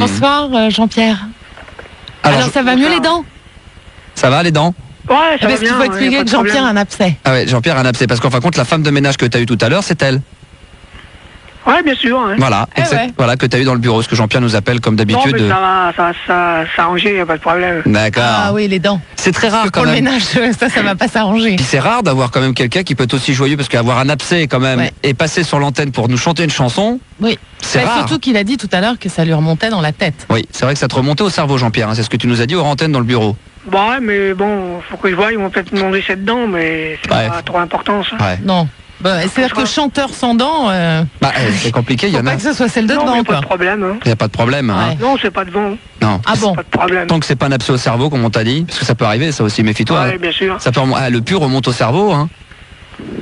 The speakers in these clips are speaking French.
Bonsoir Jean-Pierre. Alors ça va mieux les dents? Ça va les dents? Ouais, ça va Parce qu'il bien. faut expliquer que Jean-Pierre a un abcès. Ah ouais, Jean-Pierre a un abcès, parce qu'en fin de compte, la femme de ménage que tu as eue tout à l'heure, c'est elle. Ouais, bien sûr. Hein. Voilà, ouais. Voilà, que tu as eu dans le bureau, ce que Jean-Pierre nous appelle comme Non, d'habitude. mais ça va, ça s'arranger, y a pas de problème. D'accord. Ah oui, les dents. C'est très rare Pour quand le même. ménage, ça va pas s'arranger. Puis c'est rare d'avoir quand même quelqu'un qui peut être aussi joyeux, parce qu'avoir un abcès quand même, Ouais. et passer sur l'antenne pour nous chanter une chanson, Oui. c'est Mais rare. surtout qu'il a dit tout à l'heure que ça lui remontait dans la tête. Oui, c'est vrai que ça te remontait au cerveau, Jean-Pierre, hein, c'est ce que tu nous as dit hors antenne dans le bureau. Bon, ouais, mais bon, faut que je voie, ils vont peut-être me demander cette dent, mais c'est Ouais. pas trop important, ça. Ouais. Non. Bah, c'est-à-dire que chanteur sans dents, Bah, c'est compliqué, il y faut en pas a. que ce soit celle de Non, devant, mais pas quoi. de problème. Hein. Il n'y a pas de problème. Hein. Ouais. Non, c'est pas de vent, Non. Ah bon? pas de problème. Tant que c'est pas un abcès au cerveau, comme on t'a dit, parce que ça peut arriver, ça aussi, méfie-toi. Ouais, bien sûr. Ça peut le pur remonte au cerveau. Hein.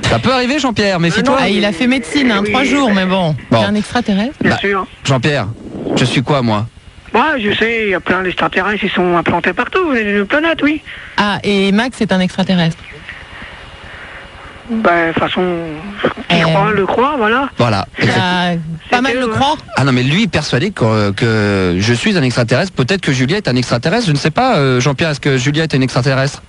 Ça peut arriver, Jean-Pierre, méfie-toi. Ah, il a fait médecine, hein, Oui, 3 jours, mais bon. Bon. C'est un extraterrestre. Bien Bah. sûr. Jean-Pierre, je suis quoi, moi? Ouais, je sais, il y a plein d'extraterrestres, ils sont implantés partout, vous avez une planète, oui. Ah, et Max est un extraterrestre. Ben, de toute façon, qui le croit, voilà. Voilà. Ah, pas mal le ouais. croire. Ah non, mais lui est persuadé que je suis un extraterrestre. Peut-être que Julia est un extraterrestre. Je ne sais pas, Jean-Pierre, est-ce que Julia est une extraterrestre?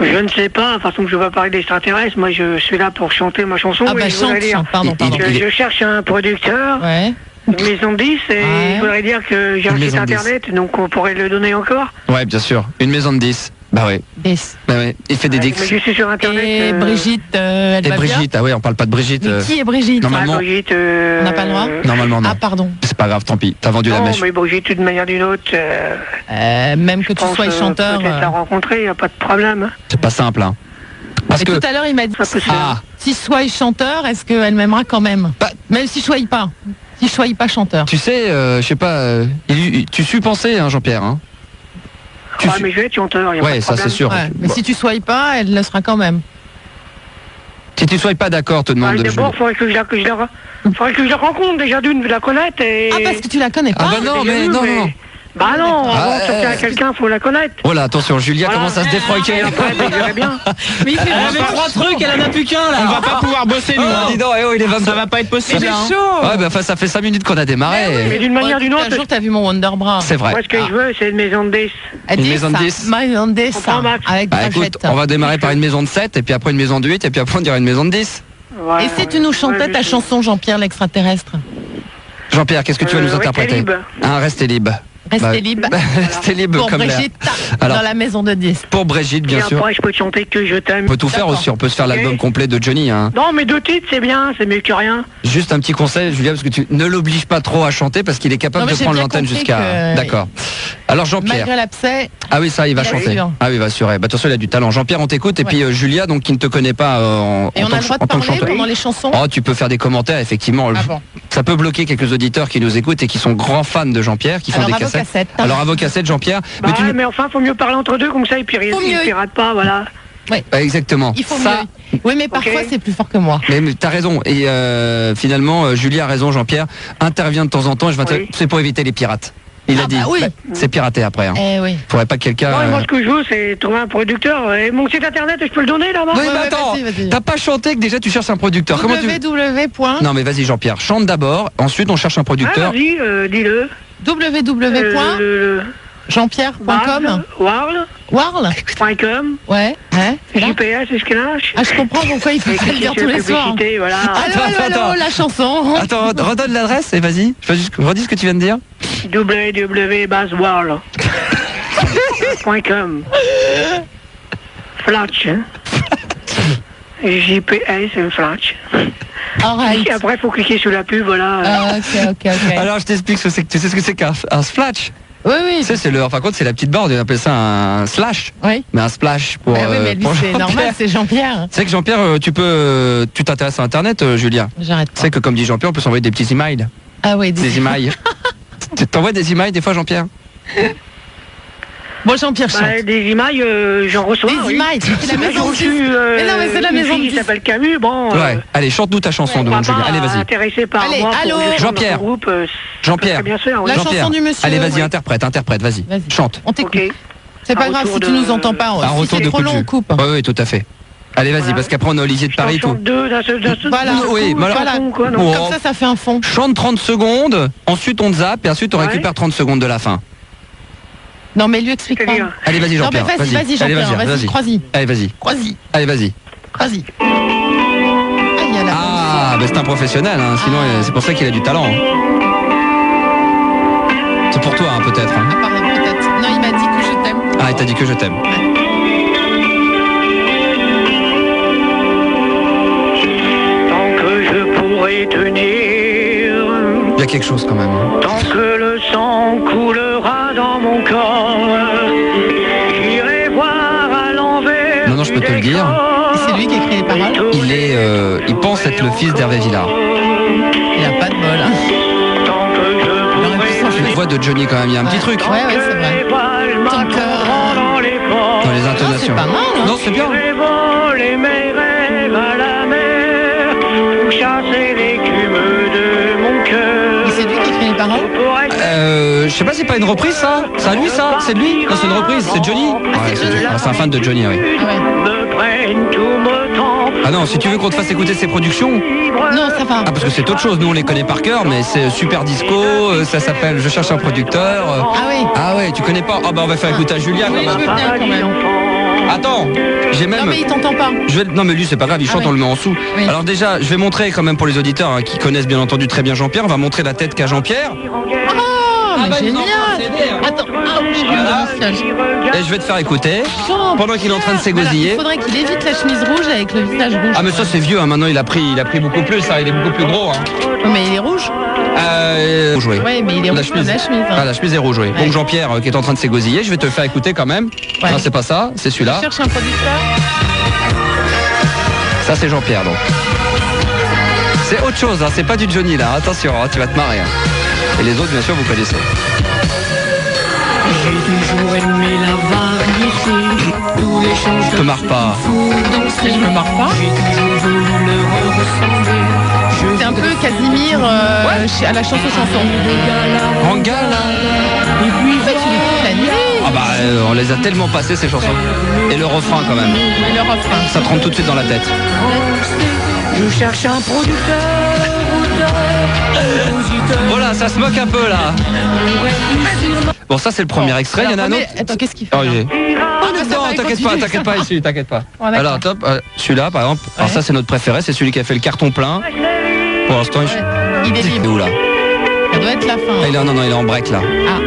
Je ne sais pas, de toute façon que je vais pas parler d'extraterrestres, moi je suis là pour chanter ma chanson. Ah et bah je voudrais dire, pardon. je cherche un producteur, Ouais. une maison de 10, et Ouais. je voudrais dire que j'ai un Une site maison de 10. internet, donc on pourrait le donner encore. Ouais, bien sûr. Une maison de 10. Bah oui. Bah ouais. Il fait des Ouais, dicks. mais je suis sur internet. Et Brigitte, elle Et va bien? Brigitte, ah ouais, on parle pas de Brigitte. Mais qui est Brigitte? Normalement- Brigitte, On n'a pas le droit? Normalement, non. Ah, pardon. C'est pas grave, tant pis. T'as vendu la non, mèche. mais Brigitte, d'une manière ou d'une autre, Même que je tu pense, sois chanteur. peut-être la rencontrer, y a pas de problème. Hein. C'est pas simple, hein. Parce Et que. tout à l'heure, il m'a dit Ça peut se faire. Ah, si je sois chanteur, est-ce qu'elle m'aimera quand même? Bah- Même si je sois pas. Si je sois pas chanteur. tu sais, je sais pas. Tu suis penser, hein, Jean-Pierre. Hein. Ouais, mais je vais être chanteur, y a pas Ouais, de ça problème. c'est sûr. Ouais, mais Bon. si tu sois pas, elle le sera quand même. Si tu sois pas d'accord, te demande de D'abord, faudrait que je la rencontre déjà d'une, de la connaître et... Ah, parce que tu la connais pas? Ah bah non, mais non, non. Bah non, Ah, avant de sortir avec quelqu'un, faut la connaître. Oh là, attention, Julia Voilà. commence à se défroquer. Et après, ben, je verrai bien. Mais il fait Elle avait vraiment 3 trucs, elle en a plus qu'un là. On va pas pouvoir bosser nous. Oh, hein. dis donc, eh oh, il est 22. Ça va pas être possible. Il est hein. chaud. Ouais, bah enfin, ça fait 5 minutes qu'on a démarré. Mais d'une manière ou d'une Un autre, jour, t'as vu mon Wonderbra. C'est vrai. moi, ce que je veux, c'est une maison de 10. Elle Une dit maison de ça. 10. Maison de 10, On prend Max. avec Bah écoute, Brigitte. on va démarrer par une maison de 7, et puis après une maison de 8, et puis après on dirait une maison de 10. Ouais, Et si tu nous chantais ouais, ta je- chanson, Jean-Pierre l'extraterrestre? Jean-Pierre, qu'est-ce que tu vas nous Restez interpréter? libre. Hein, restez libre. Restez Bah, libre. Restez libre Pour comme l'air. Brigitte, Alors- dans la maison de 10. Pour Brigitte, bien Et sûr. après, je peux te chanter que je t'aime. On peut tout faire D'accord. aussi, on peut se faire Ok. l'album complet de Johnny. Hein. Non, mais 2 titres, c'est bien, c'est mieux que rien. Juste un petit conseil, Julia, parce que tu ne l'obliges pas trop à chanter, parce qu'il est capable Non, mais de j'ai prendre bien l'antenne compris jusqu'à... que- D'accord. Alors Jean-Pierre. Malgré l'abcès, Ah oui, ça, il va Il chanter. assure. Ah oui, il va assurer. Bah, attention, il a du talent. Jean-Pierre, on t'écoute. Et Ouais. puis Julia, donc qui ne te connaît pas et on a le droit de en tant que parler chanteur. pendant les chansons? Oh, tu peux faire des commentaires, effectivement. Ah bon. Ça peut bloquer quelques auditeurs qui nous écoutent et qui sont grands fans de Jean-Pierre, qui font Alors, des à vos cassettes. cassettes. Alors à vos cassettes, Jean-Pierre. Bah tu ouais, ne- mais enfin, faut mieux parler entre deux, comme ça, ils Faut mieux. piratent pas, voilà. Exactement. Il faut ça. mieux. Oui, mais parfois, c'est plus fort que moi. Mais t'as raison. Et finalement, Julie a raison, Jean-Pierre. Intervient de temps en temps. Oui. C'est pour éviter les pirates. Il Ah a dit. bah oui. C'est piraté après. Hein. Eh oui. Faudrait pas que quelqu'un. Non, et moi, ce que je veux, c'est trouver un producteur. Et mon site internet, je peux le donner, là-bas? Oui, Ouais, mais ouais, attends. vas-y. T'as pas chanté que déjà tu cherches un producteur. Comment tu... www. Non mais vas-y Jean-Pierre, chante d'abord, ensuite on cherche un Ah, producteur. vas-y, dis-le. www.jeanpierre.com. Warl? Warl.com. Ouais. Hein? C'est là? GPS, est-ce qu'il lâche? Ah, je comprends pourquoi il faut pas le dire tous les soirs. Voilà. Allô, allô, allô, la chanson. Attends, redonne l'adresse et vas-y. Redis ce que tu viens de dire. www.basswarl.com. Flash. Hein. GPS, flash. Alright. Et après, il faut cliquer sur la pub, voilà. Ah, ok. Alors je t'explique ce que c'est. Tu sais ce que c'est qu'un splash. Oui, oui. Tu sais, c'est le. Enfin, c'est la petite barre. On appelle ça un slash. Oui. Mais un splash pour. Ah oui, mais lui, pour c'est Jean-Pierre. normal, c'est Jean-Pierre. C'est que Jean-Pierre, tu t'intéresses à Internet, Julien. J'arrête Tu sais pas. que comme dit Jean-Pierre, on peut s'envoyer des petits emails. Ah oui, Des emails. Tu t'envoies des emails des fois, Jean-Pierre? Bon, Jean-Pierre chante. Bah, des images, j'en reçois. Des oui. emails, c'est la J'ai maison de reçu, disques. Mais non, mais c'est la une maison de fille qui disques. s'appelle Camus, bon. Ouais. Allez, chante-nous ta chanson, Ouais, demande Julien. Allez, vas-y. Intéressé par Allez, moi. allô. pour que je chante Jean-Pierre. dans son groupe, Jean-Pierre. ça peut bien se faire, oui. La Jean-Pierre. chanson du monsieur, Allez, vas-y, oui. interprète, vas-y. Vas-y. Chante. On t'écoute. Ok. C'est pas Un grave retour si tu de- nous entends pas. Un Si retour c'est de trop coup de long, jus. on coupe. Oui, oui, tout à fait. Allez, vas-y, parce qu'après on a Olivier de Paris et tout. Voilà. Oui, voilà. Comme ça fait un fond. Chante 30 secondes, ensuite on zappe et ensuite on récupère 30 secondes de la fin. Non, mais lui explique pas. Allez, vas-y, Jean-Pierre. Non, mais vas-y, Jean-Pierre, vas-y, crois-y. Allez, vas-y. Allez, vas-y. Crois-y. Ah, bah c'est un professionnel, hein. Sinon c'est pour ça qu'il a du talent. C'est pour toi, hein, peut-être. Hein. Ah, pardon, peut-être. Non, il m'a dit que je t'aime. Ah, il t'a dit que je t'aime. Tant que je pourrai tenir. Il y a quelque chose quand même. Hein. Tant que le sang coulera dans mon corps, j'irai voir à l'envers. Non, je peux te le dire. C'est lui qui écrit les paroles. Il pense être le fils d'Hervé Villard. Il a pas de bol. Hein. La voix de Johnny quand même, il y a un petit truc. Ouais, c'est vrai. Ton cœur dans les intonations. C'est pas mal, hein. Non, c'est bien. Voler mes rêves à la mer, pour chasser l'écume de mon cœur. Et c'est lui qui écrit les paroles. Je sais pas, c'est pas une reprise ça? C'est à lui ça? C'est de lui? Non, c'est une reprise, c'est Johnny? Ouais, c'est un fan de Johnny, oui. Ah ouais. Ah non, si tu veux qu'on te fasse écouter ses productions. Non, ça va. Ah, parce que c'est autre chose, nous on les connaît par cœur, mais c'est Super Disco, ça s'appelle Je cherche un producteur. Ah oui. Ah ouais, tu connais pas? Ah bah on va faire écouter à Julia. Oui, je veux bien quand même. Attends, j'ai même... Non mais il t'entend pas. Non mais lui c'est pas grave, il chante, on le met en sous. Oui. Alors déjà, je vais montrer quand même pour les auditeurs hein, qui connaissent bien entendu très bien Jean-Pierre, on va montrer la tête qu'a Jean-Pierre. Mais génial. Attends, Et je vais te faire écouter pendant qu'il est en train de s'égosiller. Il faudrait qu'il évite la chemise rouge avec le visage rouge. Ah mais ça c'est vieux, hein. Maintenant il a pris beaucoup plus, hein. Il est beaucoup plus gros. Hein. Mais il est rouge. Rouge, oui. Ouais, mais il est rouge comme la chemise. Hein. Ah, la chemise est rouge, oui. Ouais. Donc Jean-Pierre qui est en train de s'égosiller, je vais te le faire écouter quand même. Ouais. Non, c'est pas ça, c'est celui-là. Je cherche un producteur. Ça c'est Jean-Pierre donc. C'est autre chose, hein. C'est pas du Johnny là, attention, hein, tu vas te marrer. Hein. Et les autres bien sûr vous connaissez. J'ai toujours aimé la variété, tous les chants Je te marre pas. Si je me marre pas. J'ai toujours voulu leur ressembler. C'est un peu Casimir à la chanson. En gala. Et puis tu l'écoutes la nuit. Ah bah on les a tellement passées ces chansons. Et le refrain quand même. Et le refrain. Ça te rentre tout de suite dans la tête. Je cherche un producteur, compositeur. Voilà, ça se moque un peu là. Bon ça c'est le premier extrait, il y en a un autre. Attends, qu'est-ce qu'il fait Oh, là non, t'inquiète pas ici, t'inquiète pas. Ouais, d'accord. Alors top, celui-là par exemple, alors ça c'est notre préféré, c'est celui qui a fait le carton plein. Pour l'instant Il est il est libre. où là? Ça doit être la fin. Ah, non, il est en break là. Ah.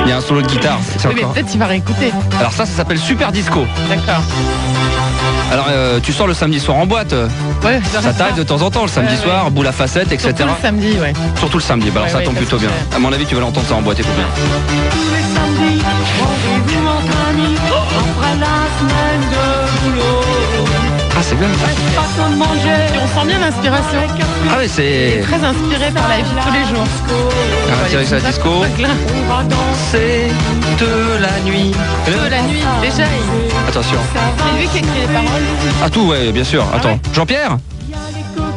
Il y a un solo de guitare. C'est Oui, mais encore... peut-être il va réécouter. Alors ça s'appelle Super Disco. D'accord. Alors tu sors le samedi soir en boîte. Ouais, Ça t'arrive de temps en temps le samedi soir, boule à facettes, etc. Surtout le samedi, ouais. Surtout le samedi, bah alors ça Ouais, tombe parce plutôt que bien. À mon avis tu vas l'entendre ça en boîte, écoute bien. Tous les samedis, rendez-vous entre amis, après la semaine de boulot. Ah c'est bien. Pas comme manger. Et on sent bien l'inspiration. Ah ouais c'est... Très inspiré par la vie de tous les jours. Ah, direct la disco. On va danser C'est de la nuit. De la nuit, déjà, Attention. c'est lui qui écrit les paroles. Ah tout ouais bien sûr. Attends. Jean-Pierre.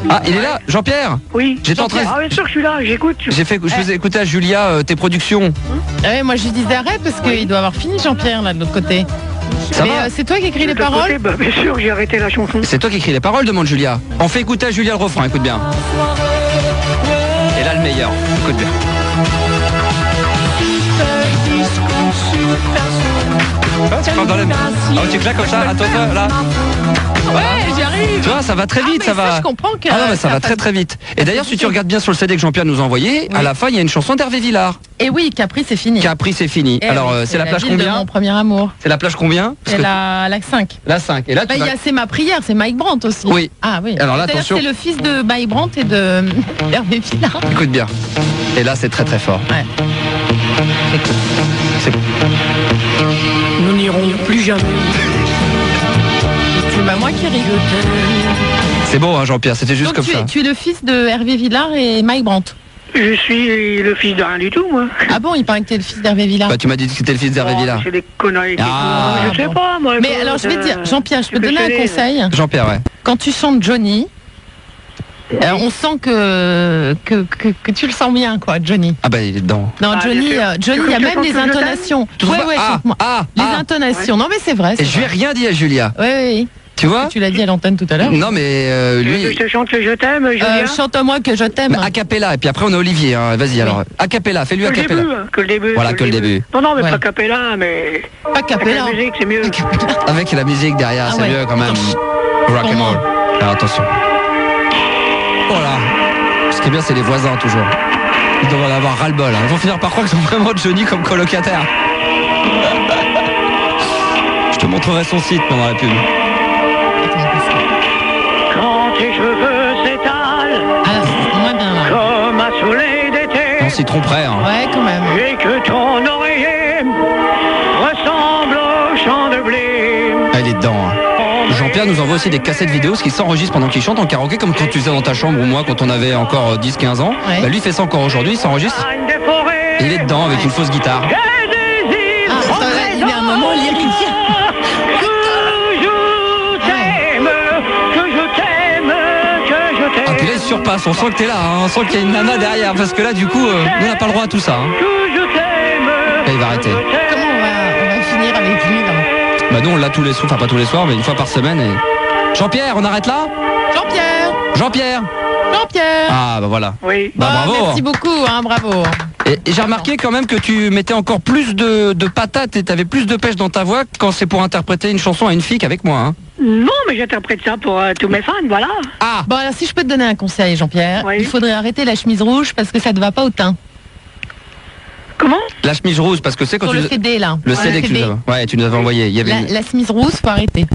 Ah il est là, Jean-Pierre. Oui. J'étais en train. Ah bien sûr que je suis là, j'écoute. Je faisais écouter à Julia tes productions. Ah ouais, moi je lui disais arrête parce qu'il doit avoir fini Jean-Pierre là de l'autre côté. Ça Mais va c'est toi qui écris les De l'autre paroles côté, bah, bien sûr, j'ai arrêté la chanson. C'est toi qui écris les paroles, demande Julia. On fait écouter à Julia le refrain, écoute bien. Et là le meilleur, écoute bien. Ah, tu claques dans les... Ah, tu claques comme ça, attends là. Ouais, j'y arrive. Tu vois, ça va très vite, mais ça va. je comprends que Ah non, mais ça va très très vite. Et d'ailleurs, si tu regardes bien sur le CD que Jean-Pierre nous a envoyé, à la fin, il y a une chanson d'Hervé Villard. Et oui, Capri c'est fini. Capri, c'est fini. Eh Alors, oui, c'est la plage ville de combien? Mon premier amour. C'est la plage combien? Parce C'est que- la 5. La 5. Et là, tu Bah, il vas- y a C'est ma prière, c'est Mike Brandt aussi. Oui. Ah oui. Alors là, C'est-à-dire attention. que c'est le fils de Mike Brandt et de Hervé Villard. Écoute bien. Et là, c'est très très fort. Ouais. C'est... Nous n'irons plus jamais. C'est pas moi qui rigole. C'est beau, hein, Jean-Pierre, c'était juste Donc comme ça. tu es le fils de Hervé Villard et Mike Brandt. Je suis le fils de rien du tout, moi. Ah bon, il paraît que t'es le fils d'Hervé Villard. Bah, tu m'as dit que c'était le fils d'Hervé Oh, Villard. c'est des conneries. Ah, je sais bon. pas, moi. Mais écoute, alors je vais te dire, Jean-Pierre, je peux te donner un conseil. Jean-Pierre, ouais. Quand tu chantes Johnny, on sent que tu le sens bien, quoi, Johnny. Ah bah, il est dedans. Non, Ah, Johnny, bien sûr. Johnny, Tu il y a veux que je même chante les tout le intonations. Tu trouves Ouais, pas- ouais, chante-moi. Les intonations. Non, mais c'est vrai. Et je lui ai rien dit à Julia. Oui, oui. Tu vois? Tu l'as dit à l'antenne tout à l'heure. Non mais lui... Je te chante que je t'aime, Julien. Chante-moi que je t'aime. A cappella, et puis après on a Olivier, hein. Vas-y alors. A cappella, fais-lui a Que le cappella. début, que le début. Voilà, que le début. Non, non, mais Ouais. pas cappella, mais... Pas cappella. Avec la musique, c'est mieux. Avec la musique derrière, Ah c'est ouais. mieux quand même. Rock and roll. Alors attention. Voilà. Ce qui est bien, c'est les voisins toujours. Ils devraient en avoir ras-le-bol. Hein. Ils vont finir par croire qu'ils ont vraiment Johnny comme colocataire. Je te montrerai son site pendant la pub. Quand tes cheveux s'étalent Ah, c'est moins bien là. comme un soleil d'été, On s'y tromperait. Hein. Ouais, quand même. et que ton oreiller ressemble au champ de blé. Elle est dedans. Hein. Jean-Pierre nous envoie aussi des cassettes vidéo, ce qui s'enregistre pendant qu'il chante en karaoké, comme quand tu faisais dans ta chambre ou moi quand on avait encore 10-15 ans. Ouais. Bah, lui fait ça encore aujourd'hui, il s'enregistre. Et il est dedans avec une fausse guitare. Ah, attends, là, il y a un moment lyrique. Ah puis là il surpasse, on sent que t'es là, hein. On sent qu'il y a une nana derrière, parce que là du coup, nous on n'a pas le droit à tout ça. Hein. Là, il va arrêter. Comment on va finir avec lui là? Bah nous on l'a tous les soirs, enfin pas tous les soirs, mais une fois par semaine. Et... Jean-Pierre, on arrête là? Jean-Pierre. Jean-Pierre. Ah bah voilà. Oui. Bah Ah, bravo. merci beaucoup, hein, bravo. Et j'ai remarqué quand même que tu mettais encore plus de patates et t'avais plus de pêche dans ta voix quand c'est pour interpréter une chanson à une fille qu'avec moi. Hein. Non, mais j'interprète ça pour tous mes fans, voilà. Ah. Bon, alors si je peux te donner un conseil, Jean-Pierre, Oui. il faudrait arrêter la chemise rouge parce que ça te va pas au teint. Comment? La chemise rouge, parce que c'est quand Sur tu... le CD là. Le Ouais, CD que tu nous avais... Ouais, tu nous avais envoyé. Il y avait... La chemise rouge, faut arrêter.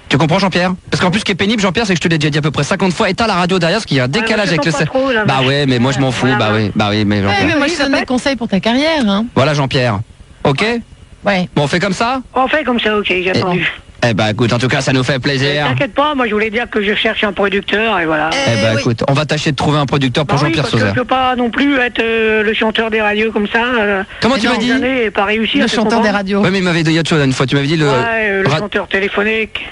Tu comprends Jean-Pierre? Parce qu'en plus ce qui est pénible Jean-Pierre, c'est que je te l'ai déjà dit à peu près 50 fois, éteins la radio derrière parce qu'il y a un décalage moi, avec le j'entends pas trop, là, Bah vache. ouais, mais moi je m'en fous, Voilà, bah oui, mais Ouais, Jean-Pierre. mais moi je Oui, te donne ça des conseils pour ta carrière. Hein. Voilà Jean-Pierre. Ok? Ouais. Bon, on fait comme ça? On fait comme ça, ok, j'ai entendu. Eh bah écoute, en tout cas ça nous fait plaisir. T'inquiète pas, moi je voulais dire que je cherche un producteur et voilà. Eh bah oui. écoute, on va tâcher de trouver un producteur pour Bah oui, Jean-Pierre parce que Sauzère. je peux pas non plus être le chanteur des radios comme ça. Comment tu m'as pendant dit? des années et pas réussir. Le tu chanteur comprends? des radios. Ouais mais il m'avait dit autre chose une fois, tu m'avais dit le... Ouais, le Ra- chanteur téléphonique.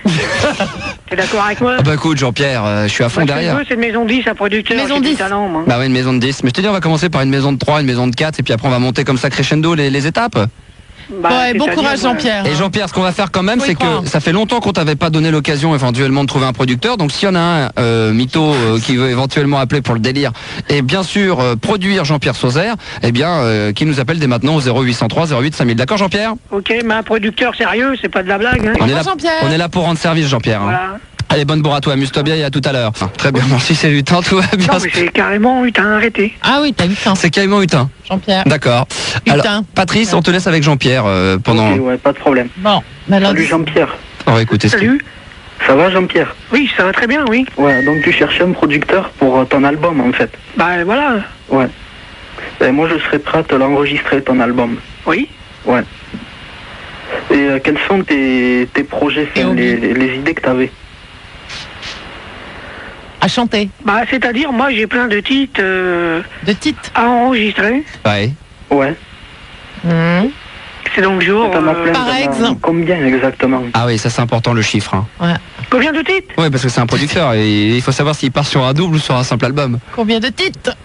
T'es d'accord avec moi? Ah bah écoute Jean-Pierre, je suis à fond Moi, ce que je derrière. veux, c'est une maison de 10 à producteur. Maison j'ai du 10. talent, moi. Bah ouais, une maison de 10. Mais je te dis, on va commencer par une maison de 3, une maison de 4, et puis après on va monter comme ça crescendo les étapes. Bah, Ouais, bon c'est-à-dire, courage Jean-Pierre. Et Jean-Pierre, ce qu'on va faire quand même, Faut y c'est croire. que ça fait longtemps qu'on t'avait pas donné l'occasion éventuellement de trouver un producteur. Donc s'il y en a un mytho qui veut éventuellement appeler pour le délire, et bien sûr produire Jean-Pierre Sauzère, eh bien qui nous appelle dès maintenant au 0803 08 5000. D'accord Jean-Pierre? Ok, mais un producteur sérieux, c'est pas de la blague. Hein. On est là, Jean-Pierre. on est là pour rendre service Jean-Pierre. Hein. Voilà. Allez, bonne bourre à toi, amuse-toi bien et à tout à l'heure. Très bien, merci, c'est Hutin, tout va bien. Non, mais c'est carrément, t'as arrêté. Ah oui, t'as eu teint, C'est carrément Hutin. Jean-Pierre. D'accord. Hutin. Alors, Patrice, on te laisse avec Jean-Pierre pendant... Ok, ouais, pas de problème. Bon, bah alors, Salut Jean-Pierre. On va écouter ce qu'il- Salut. Ça va Jean-Pierre? Oui, ça va très bien, oui. Ouais, donc tu cherchais un producteur pour ton album en fait. Bah voilà. Ouais. Et moi je serais prêt à te l'enregistrer ton album. Oui. Ouais. Et quels sont tes projets, Et enfin, hobbies. les idées que t'avais? à chanter. Bah c'est-à-dire, moi j'ai plein de titres De titres. à enregistrer. Ouais. Ouais. C'est dans le jour. T'en as plein, par t'en as exemple. combien exactement? Ah oui, ça c'est important le chiffre. Hein. Combien de titres? Ouais, parce que c'est un producteur et il faut savoir s'il part sur un double ou sur un simple album. Combien de titres?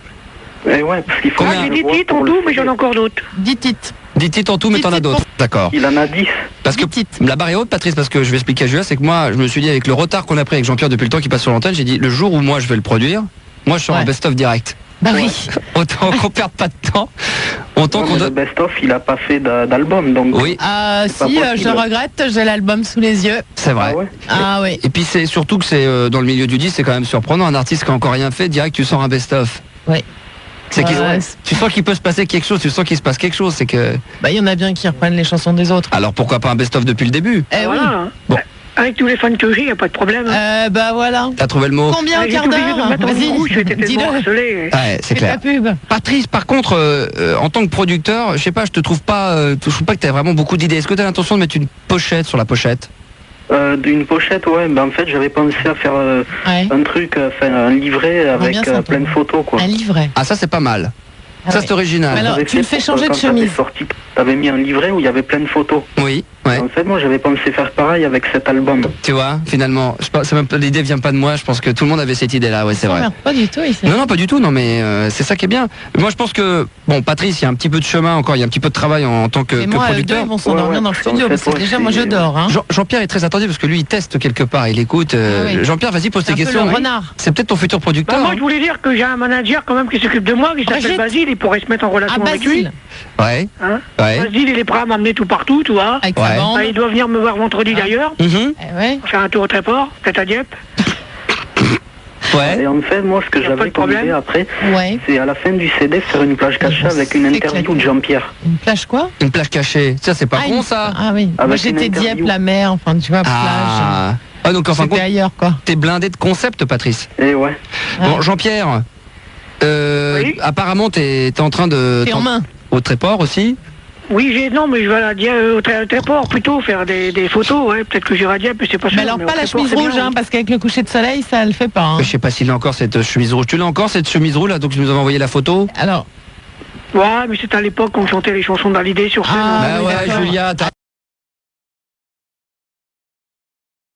Et ouais, parce qu'il faut... Combien? Moi j'ai que je 10 vois titres en pour le tout, mais sujet. j'en ai encore d'autres. 10 titres. 10 titres en tout, mais 10 t'en as titres d'autres. D'accord. Il en a 10. Parce que 10 titres. la barre est haute, Patrice, parce que je vais expliquer à Julia, c'est que moi, je me suis dit, avec le retard qu'on a pris avec Jean-Pierre depuis le temps qu'il passe sur l'antenne, j'ai dit, le jour où moi je vais le produire, moi je sors un Ouais. best-of direct. Bah oui. Autant qu'on perde pas de temps, autant Ouais, qu'on mais le donne... best-of, il a pas fait d'album, donc... Oui, pas Si, je possible. regrette, j'ai l'album sous les yeux. c'est vrai. Ah ouais. Ah oui. Et puis c'est surtout que c'est dans le milieu du disque, c'est quand même surprenant. Un artiste qui a encore rien fait, direct tu sors un best-of. Oui. C'est qu'il- Ouais. tu sens qu'il peut se passer quelque chose, tu sens qu'il se passe quelque chose, c'est que... Bah il y en a bien qui reprennent les chansons des autres. Alors pourquoi pas un best-of depuis le début? Eh oui. Voilà. Bon. Avec tous les fans que j'ai, y a pas de problème. Bah voilà. T'as trouvé le mot? Combien au J'ai quart été obligé de me d'heure? mettre en rouge, Vas-y, j'étais tellement dis-le. harcelé. Ouais, c'est Fais clair. ta pub. Patrice, par contre, en tant que producteur, je sais pas, je trouve pas que t'as vraiment beaucoup d'idées. Est-ce que t'as l'intention de mettre une pochette sur la pochette? D'une pochette, ouais, ben en fait j'avais pensé à faire Ouais. un truc, enfin un livret avec bien s'entendre. plein de photos quoi. Un livret. Ah ça c'est pas mal. Ah ça ouais. c'est original. Alors, J'avais tu le fait fais pour, changer de quand t'avais chemise. sorti t'avais mis un livret où il y avait plein de photos. Oui, ouais. En fait, moi, j'avais pensé faire pareil avec cet album. Tu vois, finalement, l'idée vient pas de moi. Je pense que tout le monde avait cette idée-là. Ouais, c'est vrai. Pas du tout ici. Non, pas du tout. Non, mais c'est ça qui est bien. Moi, je pense que bon, Patrice, il y a un petit peu de chemin encore. Il y a un petit peu de travail en tant que Et moi, producteur. ils vont s'endormir dans le studio, parce que déjà, moi, je dors. Hein. Jean-Pierre est très attentif parce que lui, il teste quelque part. Il écoute. Oui. Jean-Pierre, vas-y, pose tes questions. Le renard. C'est peut-être ton futur producteur. Moi, je voulais dire que j'ai un manager quand même qui s'occupe de moi, qui s'appelle Brigitte. Basile. Il pourrait se mettre en relation avec lui. Basile. Ouais. Hein Ouais. Basile, il est prêt à m'emmener tout partout, tu vois. Avec Ouais. sa bande. Il doit venir me voir vendredi d'ailleurs. Mhm. Ouais. Faire un tour au Tréport, peut-être à Dieppe. Ouais. Et en fait, moi, ce que Y a pas j'avais de problème. comme idée après, Ouais. c'est à la fin du CD faire une plage cachée avec une C'est interview éclaté. de Jean-Pierre. Une plage quoi? Une plage cachée. Ça, c'est pas con, une- ça. Ah oui. Moi, Avec j'étais une interview. Dieppe, la mer, enfin, tu vois, plage. Ah. Ah, donc en fin de C'était compte, ailleurs, quoi. t'es blindé de concept, Patrice. Et ouais. Bon, Jean-Pierre. Oui. Apparemment, t'es en train de. T'es en main. Au Tréport aussi. Oui, non, mais je vais à Dieppe, au Tréport plutôt, faire des photos, ouais. Peut-être que j'irai à Dieppe, mais c'est pas sûr. Mais alors, mais pas au la Tréport, chemise c'est bien, rouge, hein, oui. parce qu'avec le coucher de soleil, ça le fait pas. Hein. Je sais pas s'il a encore cette chemise rouge. Tu l'as encore cette chemise rouge là, donc tu nous avais envoyé la photo. Alors. Ouais, mais c'était à l'époque qu'on chantait les chansons d'Hallyday sur scène. Ah, Bah oui, ouais, d'accord. Julia, t'as